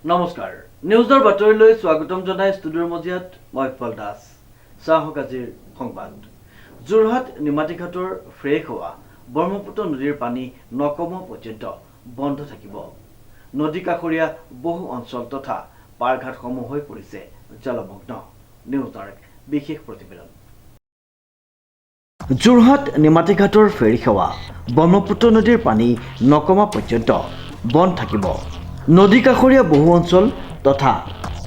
নমস্কাৰ নিউজৰ বাতৰিলৈ স্বাগতম জনাই ষ্টুডিঅ'ৰ মজিয়াত মই ইকবাল দাস। চাহক আজিৰ সংবাদ। যোৰহাট নিমাতীঘাটৰ ফ্ৰেক হোৱা ব্ৰহ্মপুত্ৰ নদীৰ পানী নকমা পৰ্যন্ত বন্ধ থাকিব। নদী কাষৰীয়া বহু অঞ্চল তথা পাৰঘাটসমূহ হৈ পৰিছে জলমগ্ন। নিউজৰ এক বিশেষ প্ৰতিবেদন। যোৰহাট নিমাতীঘাটৰ ফেৰী সেৱা ব্ৰহ্মপুত্ৰ নদীৰ পানী নকমা পৰ্যন্ত বন্ধ থাকিব। নদী কাষৰীয়া বহু অঞ্চল তথা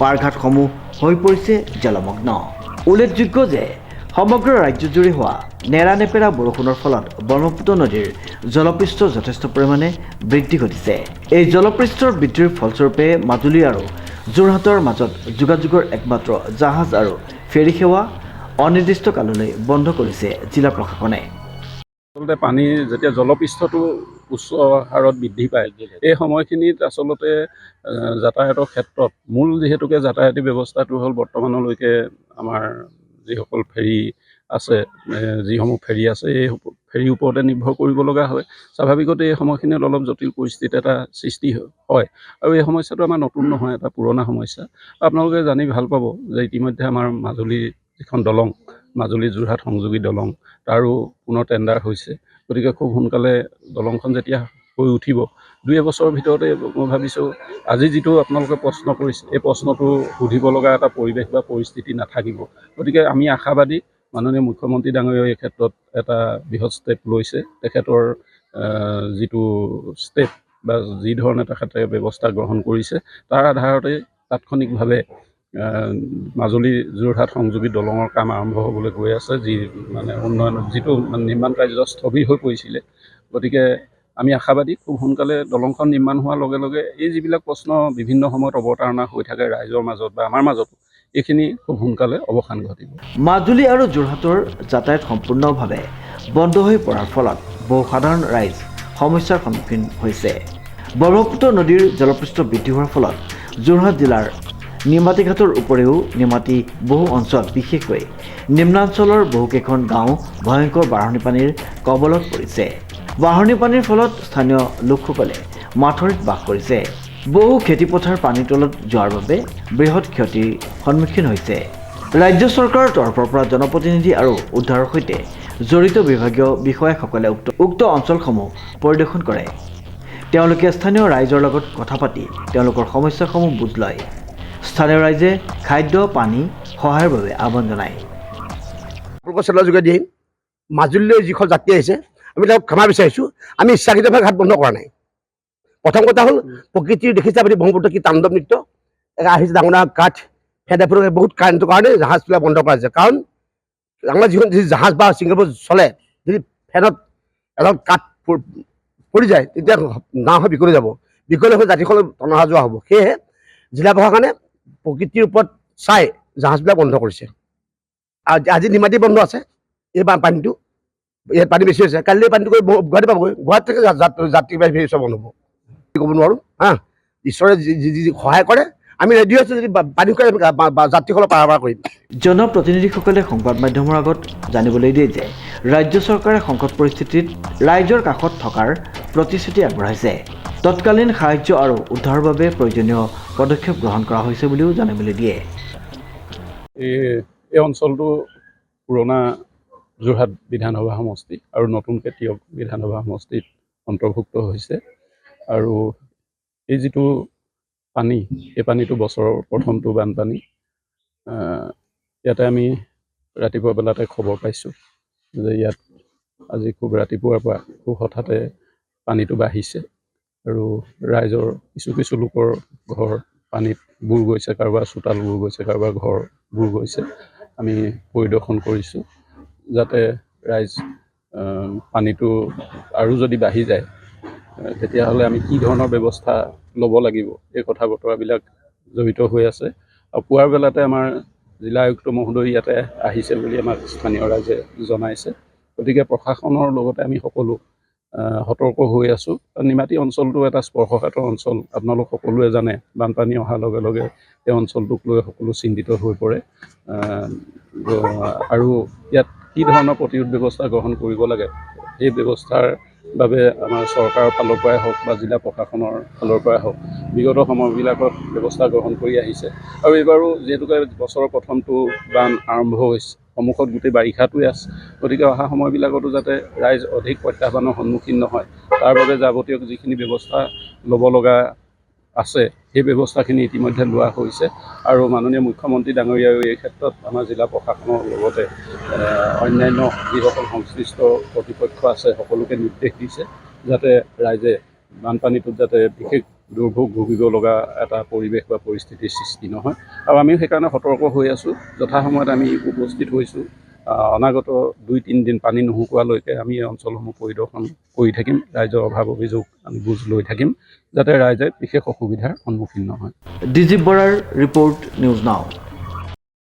পাৰঘাটসমূহ হৈ পৰিছে জলমগ্ন। উল্লেখযোগ্য যে সমগ্ৰ ৰাজ্যজুৰি হোৱা নেৰানেপেৰা বৰষুণৰ ফলত ব্ৰহ্মপুত্ৰ নদীৰ জলপৃষ্ঠ যথেষ্ট পৰিমাণে বৃদ্ধি ঘটিছে। এই জলপৃষ্ঠৰ বৃদ্ধিৰ ফলস্বৰূপে মাজুলী আৰু যোৰহাটৰ মাজত যোগাযোগৰ একমাত্ৰ জাহাজ আৰু ফেৰী সেৱা অনিৰ্দিষ্ট কাললৈ বন্ধ কৰিছে জিলা প্ৰশাসনে। আচলতে পানী যেতিয়া জলপৃষ্ঠটো উচ্চ হাৰত বৃদ্ধি পায়, এই সময়খিনিত আচলতে যাতায়াতৰ ক্ষেত্ৰত মূল যিহেতুকে যাতায়াতী ব্যৱস্থাটো হ'ল বৰ্তমানলৈকে আমাৰ যিসকল ফেৰী আছে, যিসমূহ ফেৰী আছে, এই ফেৰীৰ ওপৰতে নিৰ্ভৰ কৰিব লগা হয়। স্বাভাৱিকতে এই সময়খিনিত অলপ জটিল পৰিস্থিতি এটা সৃষ্টি হয় আৰু এই সমস্যাটো আমাৰ নতুন নহয়, এটা পুৰণা সমস্যা। আপোনালোকে জানি ভাল পাব যে ইতিমধ্যে আমাৰ মাজুলীৰ যিখন দলং, মাজুলী যোৰহাট সংযোগী দলং, তাৰো পুনৰ টেণ্ডাৰ হৈছে। গতিকে খুব সোনকালে দলংখন যেতিয়া হৈ উঠিব, 2 এবছৰৰ ভিতৰতে মই ভাবিছোঁ আজি যিটো আপোনালোকে প্ৰশ্ন কৰিছে, এই প্ৰশ্নটো সুধিব লগা এটা পৰিৱেশ বা পৰিস্থিতি নাথাকিব। গতিকে আমি আশাবাদী, মাননীয় মুখ্যমন্ত্ৰী ডাঙৰীয়াই এই ক্ষেত্ৰত এটা বৃহৎ ষ্টেপ লৈছে। তেখেতৰ যিটো ষ্টেপ বা যি ধৰণে তেখেতে ব্যৱস্থা গ্ৰহণ কৰিছে, তাৰ আধাৰতে তাৎক্ষণিকভাৱে মাজুলী যোৰহাট সংযোগী দলঙৰ কাম আৰম্ভ হ'বলৈ গৈ আছে, যি উন্নয়ন যিটো নিৰ্মাণ কাৰ্য স্থবিৰ হৈ পৰিছিলে। গতিকে আমি আশাবাদী খুব সোনকালে দলংখন নিৰ্মাণ হোৱাৰ লগে লগে এই যিবিলাক প্ৰশ্ন বিভিন্ন সময়ত অৱতাৰণা হৈ থাকে ৰাইজৰ মাজত বা আমাৰ মাজতো, এইখিনি খুব সোনকালে অৱসান ঘটিব। মাজুলী আৰু যোৰহাটৰ যাতায়াত সম্পূৰ্ণভাৱে বন্ধ হৈ পৰাৰ ফলত বহু সাধাৰণ ৰাইজ সমস্যাৰ সন্মুখীন হৈছে। ব্ৰহ্মপুত্ৰ নদীৰ জলপৃষ্ঠ বৃদ্ধি হোৱাৰ ফলত যোৰহাট জিলাৰ নিমাতীঘাটৰ উপৰিও নিমাতী বহু অঞ্চল, বিশেষকৈ নিম্নাঞ্চলৰ বহুকেইখন গাঁও ভয়ংকৰ বাঢ়নী পানীৰ কবলত পৰিছে। বাঢ়নী পানীৰ ফলত স্থানীয় লোকসকলে মাথৰিত বাস কৰিছে। বহু খেতিপথাৰ পানীৰ তলত যোৱাৰ বাবে বৃহৎ ক্ষতিৰ সন্মুখীন হৈছে। ৰাজ্য চৰকাৰৰ তৰফৰ পৰা জনপ্ৰতিনিধি আৰু উদ্ধাৰৰ সৈতে জড়িত বিভাগীয় বিষয়াসকলে উক্ত অঞ্চলসমূহ পৰিদৰ্শন কৰে। তেওঁলোকে স্থানীয় ৰাইজৰ লগত কথা পাতি তেওঁলোকৰ সমস্যাসমূহ বুজ লয়। স্থানীয় ৰাইজে খাদ্য, পানী সহায়ৰ বাবে আহ্বান জনায়। চেনেলৰ যোগেদি মাজুলীলৈ যিখন যাত্ৰী আহিছে, আমি তেওঁক ক্ষমা বিচাৰিছোঁ। আমি ইচ্ছাকৃতভাৱে ঘাট বন্ধ কৰা নাই। প্ৰথম কথা হ'ল প্ৰকৃতিৰ দেখিছে আপুনি ব্ৰহ্মপুত্ৰ কি তাণ্ডৱ নৃত্য আহিছে, ডাঙৰ ডাঙৰ কাঠ ফেদা ফুট বহুত কাৰেণ্টৰ কাৰণে জাহাজবিলাক বন্ধ কৰা হৈছে। কাৰণ আমাৰ যিখন যি জাহাজ বা ছিংগাপুৰ চলে, যদি ফেনত এডাল কাঠ পৰি যায় তেতিয়া নাওখন বিকলি যাব, বিকলি হৈ জাতিখন টনা অহা যোৱা হ'ব। সেয়েহে জিলা প্ৰশাসনে প্ৰকৃতিৰ ওপৰত চাই জাহাজবিলাক বন্ধ কৰিছে। আজি নিমাতী বন্ধ আছে, এই পানীটো ইয়াত পানী বেছি হৈছে। কাইলৈ পানীটো গৈ গুৱাহাটী পাবগৈ, গুৱাহাটী থেকে যাত্ৰীবাহী ফেৰী চব বন্ধ হ'ব। ক'ব নোৱাৰোঁ ঈশ্বৰে যি সহায় কৰে, আমি ৰেডি আছোঁ, যদি পানী কৰে যাত্ৰীসকলক পাৰাবাৰ কৰিম। জনপ্ৰতিনিধিসকলে সংবাদ মাধ্যমৰ আগত জানিবলৈ দিয়ে যে ৰাজ্য চৰকাৰে সংকট পৰিস্থিতিত ৰাইজৰ কাষত থকাৰ প্ৰতিশ্ৰুতি আগবঢ়াইছে। তৎকালীন সাহায্য আৰু উদ্ধাৰৰ বাবে প্ৰয়োজনীয় পদক্ষেপ গ্ৰহণ কৰা হৈছে বুলিও জানিবলৈ দিয়ে। এই অঞ্চলটো পুৰণা যোৰহাট বিধানসভা সমষ্টি আৰু নতুনকৈ টিয়ক বিধানসভা সমষ্টিত অন্তৰ্ভুক্ত হৈছে। আৰু এই যিটো পানী, এই পানীটো বছৰৰ প্ৰথমটো বানপানী। ইয়াতে আমি ৰাতিপুৱা বেলাতে খবৰ পাইছোঁ যে ইয়াত আজি খুব ৰাতিপুৱাৰ পৰা খুব হঠাতে পানীটো বাঢ়িছে আৰু ৰাইজৰ কিছু লোকৰ ঘৰ পানীত বুৰ গৈছে, কাৰোবাৰ চোতাল বুৰ গৈছে, কাৰোবাৰ ঘৰ বুৰ গৈছে। আমি পৰিদৰ্শন কৰিছোঁ যাতে ৰাইজ পানীটো আৰু যদি বাঢ়ি যায় তেতিয়াহ'লে আমি কি ধৰণৰ ব্যৱস্থা ল'ব লাগিব, এই কথা বতৰাবিলাক জড়িত হৈ আছে। আৰু পুৱাৰ বেলাতে আমাৰ জিলা আয়ুক্ত মহোদয় ইয়াতে আহিছে বুলি আমাক স্থানীয় ৰাইজে জনাইছে। গতিকে প্ৰশাসনৰ লগতে আমি সকলো সতৰ্ক হৈ আছোঁ। নিমাতী অঞ্চলটো এটা স্পৰ্শকাতৰ অঞ্চল, আপোনালোক সকলোৱে জানে। বানপানী অহাৰ লগে লগে এই অঞ্চলটোক লৈ সকলো চিন্তিত হৈ পৰে। আৰু ইয়াত কি ধৰণৰ প্ৰতিৰোধ ব্যৱস্থা গ্ৰহণ কৰিব লাগে, সেই ব্যৱস্থাৰ বাবে আমাৰ চৰকাৰৰ ফালৰ পৰাই হওক বা জিলা প্ৰশাসনৰ ফালৰ পৰাই হওক বিগত সময়বিলাকত ব্যৱস্থা গ্ৰহণ কৰি আহিছে। আৰু এইবাৰো যিহেতুকে বছৰৰ প্ৰথমটো বান আৰম্ভ হৈছে, সন্মুখত গোটেই বাৰিষাটোৱে আছে, গতিকে অহা সময়বিলাকতো যাতে ৰাইজ অধিক প্ৰত্যাহ্বানৰ সন্মুখীন নহয়, তাৰ বাবে যাৱতীয় যিখিনি ব্যৱস্থা ল'ব লগা আছে সেই ব্যৱস্থাখিনি ইতিমধ্যে লোৱা হৈছে। আৰু মাননীয় মুখ্যমন্ত্ৰী ডাঙৰীয়াও এই ক্ষেত্ৰত আমাৰ জিলা প্ৰশাসনৰ লগতে অন্যান্য যিসকল সংশ্লিষ্ট কৰ্তৃপক্ষ আছে সকলোকে নিৰ্দেশ দিছে যাতে ৰাইজে বানপানীটোত যাতে বিশেষ দুৰ্ভোগ ভুগিব লগা এটা পৰিৱেশ বা পৰিস্থিতিৰ সৃষ্টি নহয়। আৰু আমিও সেইকাৰণে সতৰ্ক হৈ আছোঁ, যথাসময়ত আমি উপস্থিত হৈছোঁ। অনাগত 2-3 দিন পানী নুশুকোৱালৈকে আমি এই অঞ্চলসমূহ পৰিদৰ্শন কৰি থাকিম, ৰাইজৰ অভাৱ অভিযোগ আমি বুজ লৈ থাকিম, যাতে ৰাইজে বিশেষ অসুবিধাৰ সন্মুখীন নহয়। ডিজিপ বৰাৰ ৰিপৰ্ট, নিউজ নাও।